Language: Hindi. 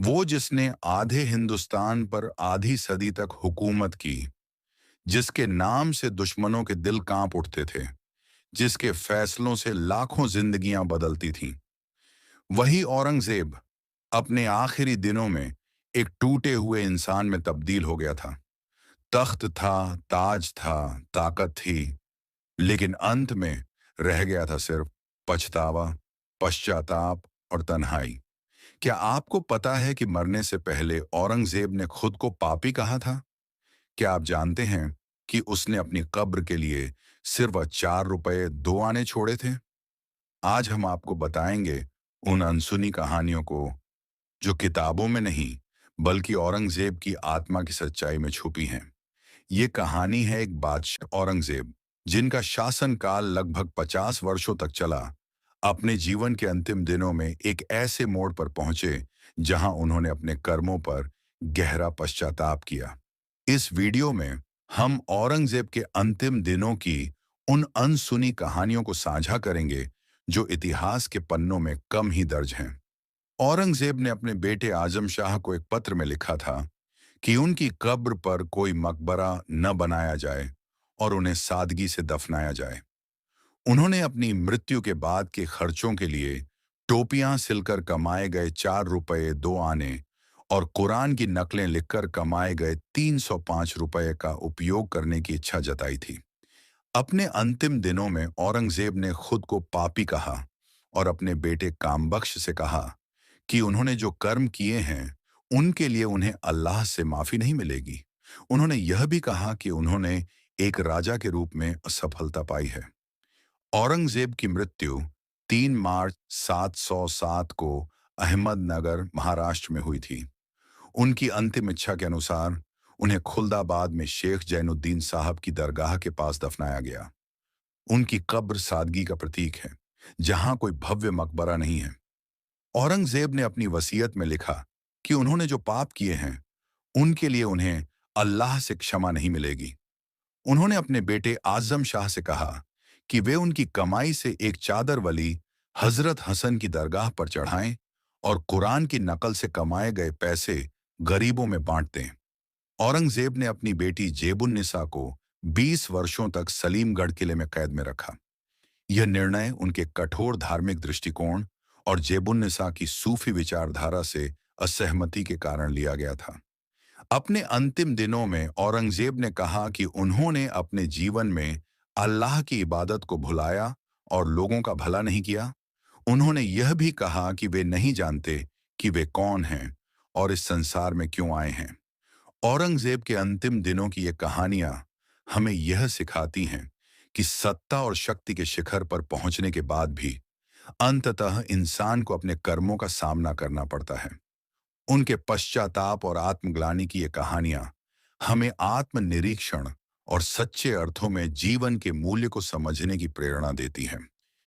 वो जिसने आधे हिंदुस्तान पर आधी सदी तक हुकूमत की, जिसके नाम से दुश्मनों के दिल कांप उठते थे, जिसके फैसलों से लाखों जिंदगियां बदलती थीं, वही औरंगजेब अपने आखिरी दिनों में एक टूटे हुए इंसान में तब्दील हो गया था। तख्त था, ताज था, ताकत थी, लेकिन अंत में रह गया था सिर्फ पछतावा, पश्चाताप और तन्हाई। क्या आपको पता है कि मरने से पहले औरंगजेब ने खुद को पापी कहा था? क्या आप जानते हैं कि उसने अपनी कब्र के लिए सिर्फ 4 रुपए 2 आने छोड़े थे? आज हम आपको बताएंगे उन अनसुनी कहानियों को जो किताबों में नहीं, बल्कि औरंगजेब की आत्मा की सच्चाई में छुपी हैं। ये कहानी है एक बादशाह औरंगजेब, जिनका शासनकाल लगभग 50 वर्षों तक चला। अपने जीवन के अंतिम दिनों में एक ऐसे मोड़ पर पहुंचे जहां उन्होंने अपने कर्मों पर गहरा पश्चाताप किया। इस वीडियो में हम औरंगजेब के अंतिम दिनों की उन अनसुनी कहानियों को साझा करेंगे जो इतिहास के पन्नों में कम ही दर्ज हैं। औरंगजेब ने अपने बेटे आजम शाह को एक पत्र में लिखा था कि उनकी कब्र पर कोई मकबरा न बनाया जाए और उन्हें सादगी से दफनाया जाए। उन्होंने अपनी मृत्यु के बाद के खर्चों के लिए टोपियां सिलकर कमाए गए 4 रुपए 2 आने और कुरान की नकलें लिखकर कमाए गए 305 रुपए का उपयोग करने की इच्छा जताई थी। अपने अंतिम दिनों में औरंगजेब ने खुद को पापी कहा और अपने बेटे कामबख्श से कहा कि उन्होंने जो कर्म किए हैं उनके लिए उन्हें अल्लाह से माफी नहीं मिलेगी। उन्होंने यह भी कहा कि उन्होंने एक राजा के रूप में असफलता पाई है। औरंगजेब की मृत्यु 3 मार्च 707 को अहमदनगर, महाराष्ट्र में हुई थी। उनकी अंतिम इच्छा के अनुसार उन्हें खुल्दाबाद में शेख जैनुद्दीन साहब की दरगाह के पास दफनाया गया। उनकी कब्र सादगी का प्रतीक है, जहां कोई भव्य मकबरा नहीं है। औरंगजेब ने अपनी वसीयत में लिखा कि उन्होंने जो पाप किए हैं उनके लिए उन्हें अल्लाह से क्षमा नहीं मिलेगी। उन्होंने अपने बेटे आजम शाह से कहा कि वे उनकी कमाई से एक चादर वली हजरत हसन की दरगाह पर चढ़ाएं और कुरान की नकल से कमाए गए पैसे गरीबों में बांट दें। औरंगजेब ने अपनी बेटी जेबुन्निसा को 20 वर्षों तक सलीमगढ़ किले में कैद में रखा। यह निर्णय उनके कठोर धार्मिक दृष्टिकोण और जेबुन्निसा की सूफी विचारधारा से असहमति के कारण लिया गया था। अपने अंतिम दिनों में औरंगजेब ने कहा कि उन्होंने अपने जीवन में अल्लाह की इबादत को भुलाया और लोगों का भला नहीं किया। उन्होंने यह भी कहा कि वे नहीं जानते कि वे कौन हैं और इस संसार में क्यों आए हैं। औरंगजेब के अंतिम दिनों की ये कहानियां हमें यह सिखाती हैं कि सत्ता और शक्ति के शिखर पर पहुंचने के बाद भी अंततः इंसान को अपने कर्मों का सामना करना पड़ता है। उनके पश्चाताप और आत्मग्लानि की ये कहानियां हमें आत्मनिरीक्षण और सच्चे अर्थों में जीवन के मूल्य को समझने की प्रेरणा देती हैं।